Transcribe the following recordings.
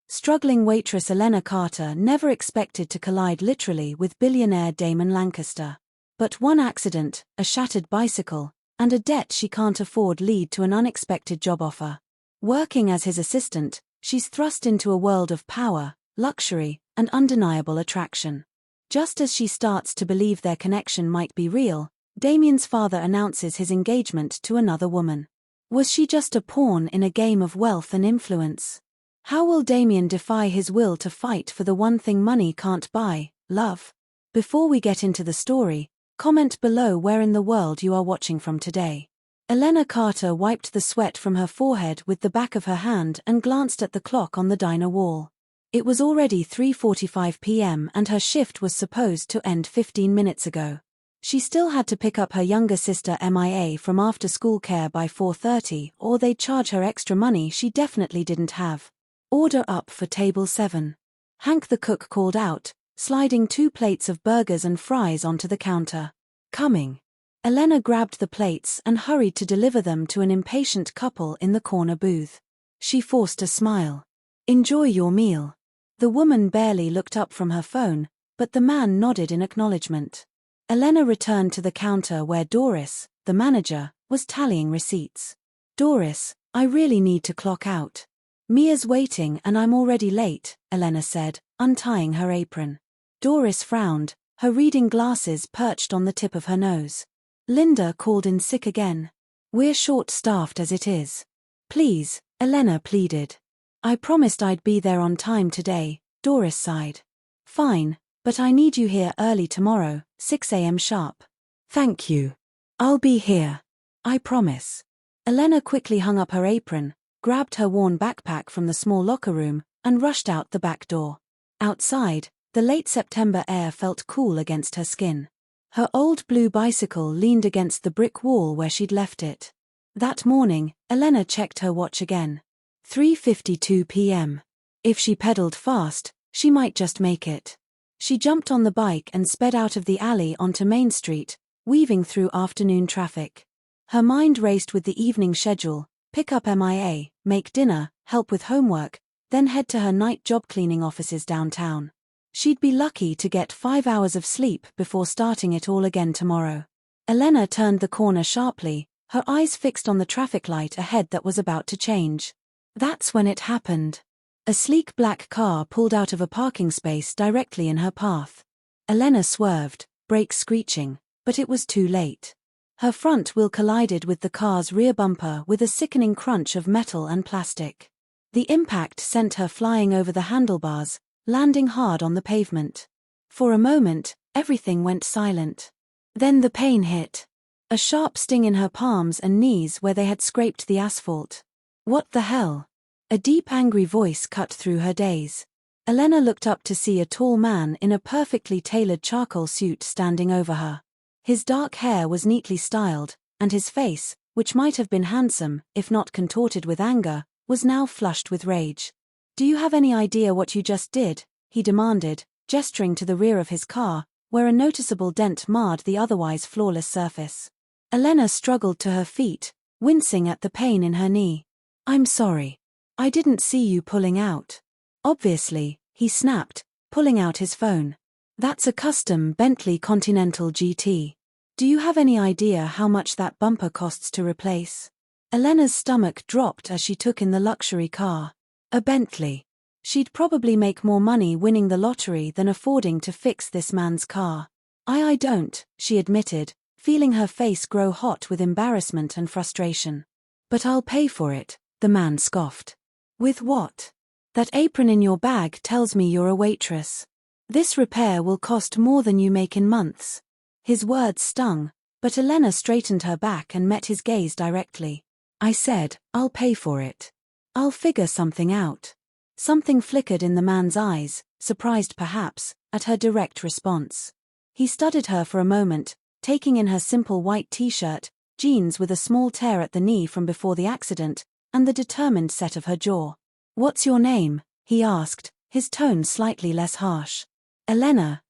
Struggling waitress Elena Carter never expected to collide literally with billionaire Damon Lancaster. But one accident, a shattered bicycle, and a debt she can't afford lead to an unexpected job offer. Working as his assistant, she's thrust into a world of power, luxury, and undeniable attraction. Just as she starts to believe their connection might be real, Damien's father announces his engagement to another woman. Was she just a pawn in a game of wealth and influence? How will Damien defy his will to fight for the one thing money can't buy, love? Before we get into the story, comment below where in the world you are watching from today. Elena Carter wiped the sweat from her forehead with the back of her hand and glanced at the clock on the diner wall. It was already 3:45 p.m. and her shift was supposed to end 15 minutes ago. She still had to pick up her younger sister MIA from after-school care by 4:30 or they'd charge her extra money she definitely didn't have. Order up for table 7. Hank the cook called out, sliding 2 plates of burgers and fries onto the counter. Coming. Elena grabbed the plates and hurried to deliver them to an impatient couple in the corner booth. She forced a smile. Enjoy your meal. The woman barely looked up from her phone, but the man nodded in acknowledgement. Elena returned to the counter where Doris, the manager, was tallying receipts. Doris, I really need to clock out. Mia's waiting and I'm already late, Elena said, untying her apron. Doris frowned, her reading glasses perched on the tip of her nose. Linda called in sick again. We're short-staffed as it is. Please, Elena pleaded. I promised I'd be there on time today, Doris sighed. Fine, but I need you here early tomorrow, 6 a.m. sharp. Thank you. I'll be here. I promise. Elena quickly hung up her apron, grabbed her worn backpack from the small locker room, and rushed out the back door. Outside, the late September air felt cool against her skin. Her old blue bicycle leaned against the brick wall where she'd left it. That morning, Elena checked her watch again. 3:52 p.m. If she pedaled fast, she might just make it. She jumped on the bike and sped out of the alley onto Main Street, weaving through afternoon traffic. Her mind raced with the evening schedule: pick up MIA, make dinner, help with homework, then head to her night job cleaning offices downtown. She'd be lucky to get 5 hours of sleep before starting it all again tomorrow. Elena turned the corner sharply, her eyes fixed on the traffic light ahead that was about to change. That's when it happened. A sleek black car pulled out of a parking space directly in her path. Elena swerved, brakes screeching, but it was too late. Her front wheel collided with the car's rear bumper with a sickening crunch of metal and plastic. The impact sent her flying over the handlebars, landing hard on the pavement. For a moment, everything went silent. Then the pain hit. A sharp sting in her palms and knees where they had scraped the asphalt. What the hell? A deep angry voice cut through her daze. Elena looked up to see a tall man in a perfectly tailored charcoal suit standing over her. His dark hair was neatly styled, and his face, which might have been handsome, if not contorted with anger, was now flushed with rage. Do you have any idea what you just did? He demanded, gesturing to the rear of his car, where a noticeable dent marred the otherwise flawless surface. Elena struggled to her feet, wincing at the pain in her knee. I'm sorry. I didn't see you pulling out. Obviously, he snapped, pulling out his phone. That's a custom Bentley Continental GT. Do you have any idea how much that bumper costs to replace? Elena's stomach dropped as she took in the luxury car. A Bentley. She'd probably make more money winning the lottery than affording to fix this man's car. I don't, she admitted, feeling her face grow hot with embarrassment and frustration. But I'll pay for it, the man scoffed. With what? That apron in your bag tells me you're a waitress. This repair will cost more than you make in months. His words stung, but Elena straightened her back and met his gaze directly. I said, I'll pay for it. I'll figure something out. Something flickered in the man's eyes, surprised perhaps, at her direct response. He studied her for a moment, taking in her simple white t-shirt, jeans with a small tear at the knee from before the accident, and the determined set of her jaw. What's your name? He asked, his tone slightly less harsh. Elena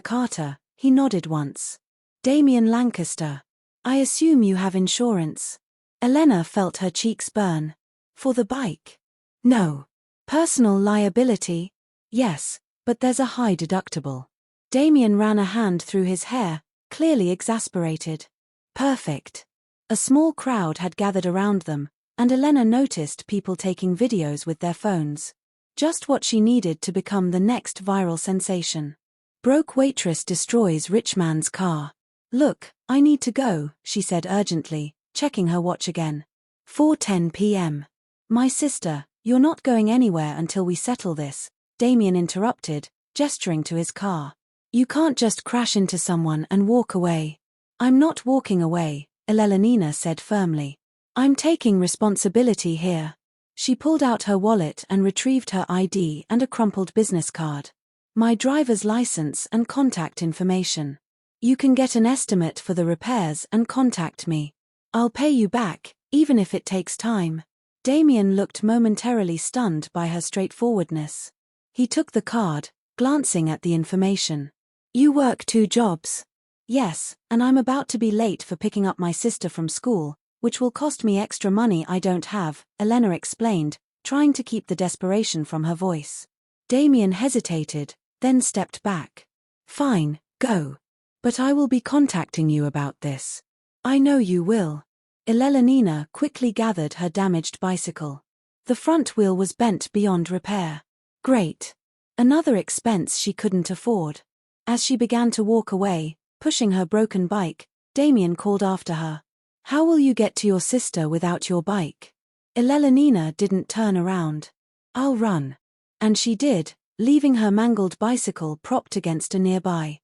Carter, he nodded once. Damien Lancaster. I assume you have insurance. Elena felt her cheeks burn. For the bike? No. Personal liability? Yes, but there's a high deductible. Damien ran a hand through his hair, clearly exasperated. Perfect. A small crowd had gathered around them, and Elena noticed people taking videos with their phones. Just what she needed to become the next viral sensation. Broke waitress destroys rich man's car. Look, I need to go, she said urgently, checking her watch again. 4:10 p.m. My sister, you're not going anywhere until we settle this, Damien interrupted, gesturing to his car. You can't just crash into someone and walk away. I'm not walking away, Elena said firmly. I'm taking responsibility here. She pulled out her wallet and retrieved her ID and a crumpled business card. My driver's license and contact information. You can get an estimate for the repairs and contact me. I'll pay you back, even if it takes time. Damien looked momentarily stunned by her straightforwardness. He took the card, glancing at the information. You work 2 jobs. Yes, and I'm about to be late for picking up my sister from school, which will cost me extra money I don't have, Elena explained, trying to keep the desperation from her voice. Damien hesitated, then stepped back. Fine, go. But I will be contacting you about this. I know you will. Elena quickly gathered her damaged bicycle. The front wheel was bent beyond repair. Great. Another expense she couldn't afford. As she began to walk away, pushing her broken bike, Damien called after her. How will you get to your sister without your bike? Elena didn't turn around. I'll run. And she did, leaving her mangled bicycle propped against a nearby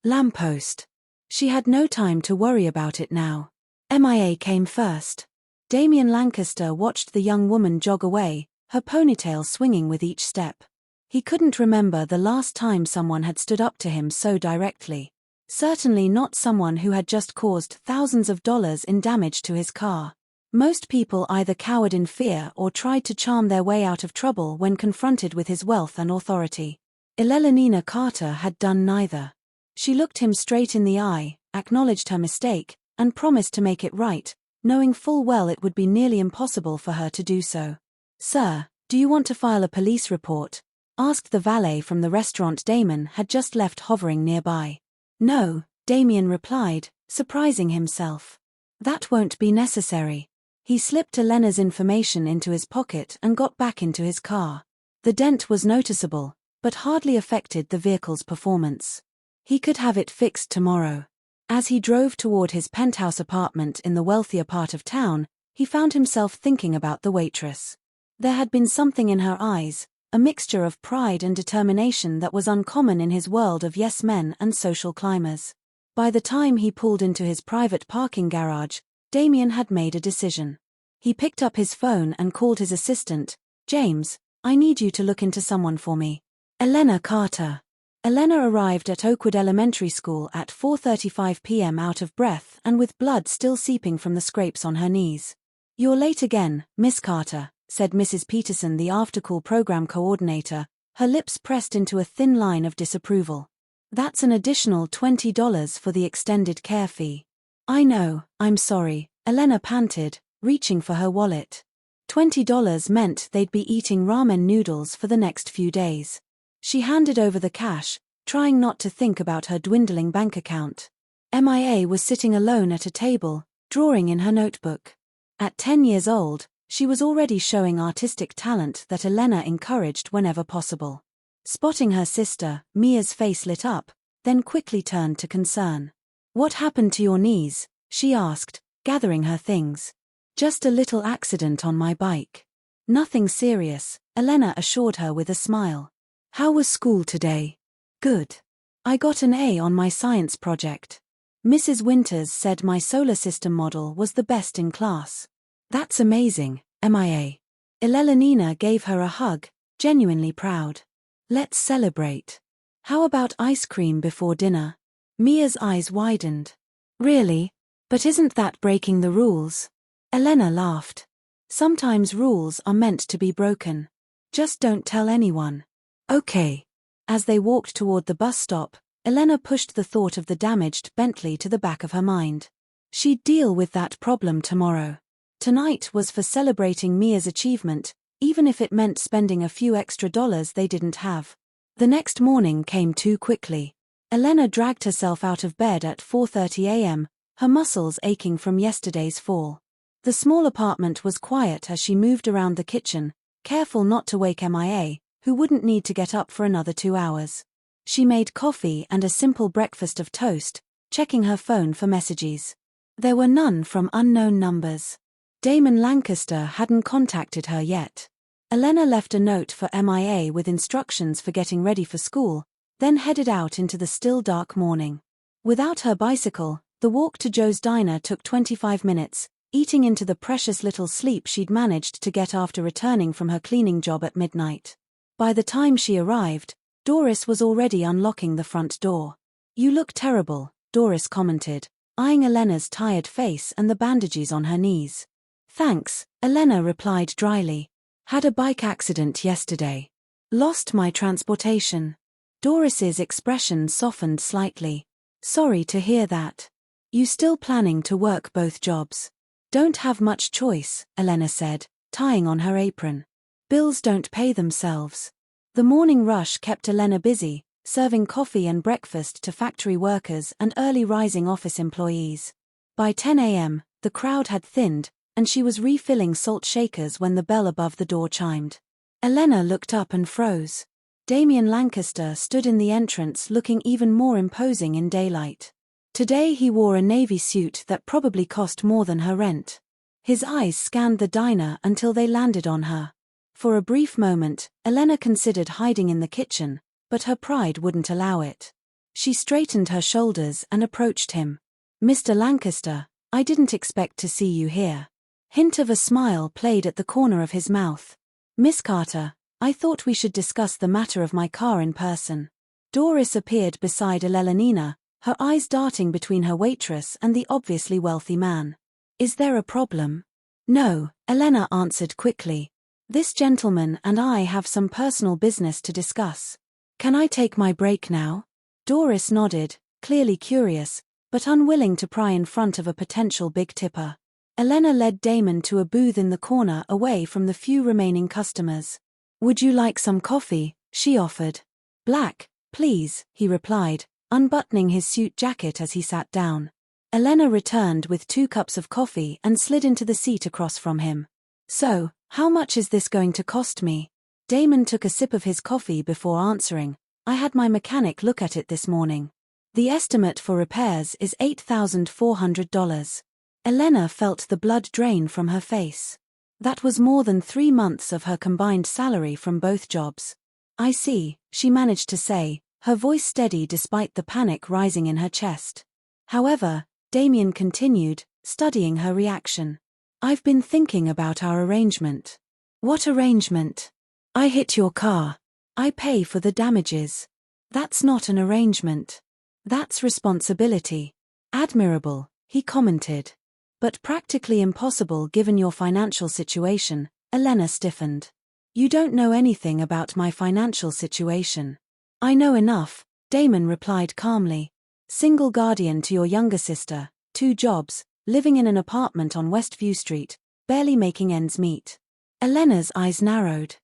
lamppost. She had no time to worry about it now. MIA came first. Damien Lancaster watched the young woman jog away, her ponytail swinging with each step. He couldn't remember the last time someone had stood up to him so directly. Certainly not someone who had just caused thousands of dollars in damage to his car. Most people either cowered in fear or tried to charm their way out of trouble when confronted with his wealth and authority. Elena Carter had done neither. She looked him straight in the eye, acknowledged her mistake, and promised to make it right, knowing full well it would be nearly impossible for her to do so. Sir, do you want to file a police report? Asked the valet from the restaurant Damon had just left hovering nearby. No, Damien replied, surprising himself. That won't be necessary. He slipped Elena's information into his pocket and got back into his car. The dent was noticeable, but hardly affected the vehicle's performance. He could have it fixed tomorrow. As he drove toward his penthouse apartment in the wealthier part of town, he found himself thinking about the waitress. There had been something in her eyes, a mixture of pride and determination that was uncommon in his world of yes-men and social climbers. By the time he pulled into his private parking garage, Damien had made a decision. He picked up his phone and called his assistant. James, I need you to look into someone for me. Elena Carter. Elena arrived at Oakwood Elementary School at 4:35 p.m. out of breath and with blood still seeping from the scrapes on her knees. You're late again, Miss Carter, said Mrs. Peterson, the after-school program coordinator, her lips pressed into a thin line of disapproval. That's an additional $20 for the extended care fee. I know, I'm sorry, Elena panted, reaching for her wallet. $20 meant they'd be eating ramen noodles for the next few days. She handed over the cash, trying not to think about her dwindling bank account. MIA was sitting alone at a table, drawing in her notebook. At 10 years old, she was already showing artistic talent that Elena encouraged whenever possible. Spotting her sister, Mia's face lit up, then quickly turned to concern. What happened to your knees? She asked, gathering her things. Just a little accident on my bike. Nothing serious, Elena assured her with a smile. How was school today? Good. I got an A on my science project. Mrs. Winters said my solar system model was the best in class. That's amazing, MIA. Elena gave her a hug, genuinely proud. Let's celebrate. How about ice cream before dinner? Mia's eyes widened. Really? But isn't that breaking the rules? Elena laughed. Sometimes rules are meant to be broken. Just don't tell anyone. Okay. As they walked toward the bus stop, Elena pushed the thought of the damaged Bentley to the back of her mind. She'd deal with that problem tomorrow. Tonight was for celebrating Mia's achievement, even if it meant spending a few extra dollars they didn't have. The next morning came too quickly. Elena dragged herself out of bed at 4:30 a.m., her muscles aching from yesterday's fall. The small apartment was quiet as she moved around the kitchen, careful not to wake Mia, who wouldn't need to get up for another 2 hours. She made coffee and a simple breakfast of toast, checking her phone for messages. There were none from unknown numbers. Damon Lancaster hadn't contacted her yet. Elena left a note for Mia with instructions for getting ready for school, then headed out into the still dark morning. Without her bicycle, the walk to Joe's Diner took 25 minutes, eating into the precious little sleep she'd managed to get after returning from her cleaning job at midnight. By the time she arrived, Doris was already unlocking the front door. "You look terrible," Doris commented, eyeing Elena's tired face and the bandages on her knees. "Thanks," Elena replied dryly. "Had a bike accident yesterday. Lost my transportation." Doris's expression softened slightly. "Sorry to hear that. You still planning to work both jobs?" "Don't have much choice," Elena said, tying on her apron. "Bills don't pay themselves." The morning rush kept Elena busy, serving coffee and breakfast to factory workers and early-rising office employees. By 10 a.m., the crowd had thinned, and she was refilling salt shakers when the bell above the door chimed. Elena looked up and froze. Damien Lancaster stood in the entrance looking even more imposing in daylight. Today he wore a navy suit that probably cost more than her rent. His eyes scanned the diner until they landed on her. For a brief moment, Elena considered hiding in the kitchen, but her pride wouldn't allow it. She straightened her shoulders and approached him. "Mr. Lancaster, I didn't expect to see you here." Hint of a smile played at the corner of his mouth. "Miss Carter, I thought we should discuss the matter of my car in person." Doris appeared beside Elelenina, her eyes darting between her waitress and the obviously wealthy man. "Is there a problem?" "No," Elena answered quickly. "This gentleman and I have some personal business to discuss. Can I take my break now?" Doris nodded, clearly curious, but unwilling to pry in front of a potential big tipper. Elena led Damon to a booth in the corner away from the few remaining customers. "Would you like some coffee?" she offered. "Black, please," he replied, unbuttoning his suit jacket as he sat down. Elena returned with 2 cups of coffee and slid into the seat across from him. "So, how much is this going to cost me?" Damon took a sip of his coffee before answering. "I had my mechanic look at it this morning. The estimate for repairs is $8,400. Elena felt the blood drain from her face. That was more than 3 months of her combined salary from both jobs. "I see," she managed to say, her voice steady despite the panic rising in her chest. However, Damien continued, studying her reaction. "I've been thinking about our arrangement." "What arrangement?" "I hit your car. I pay for the damages." "That's not an arrangement. That's responsibility." "Admirable," he commented. "But practically impossible given your financial situation." Elena stiffened. "You don't know anything about my financial situation." "I know enough," Damon replied calmly. "Single guardian to your younger sister, 2 jobs, living in an apartment on Westview Street, barely making ends meet." Elena's eyes narrowed.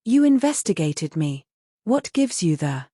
"You investigated me. What gives you the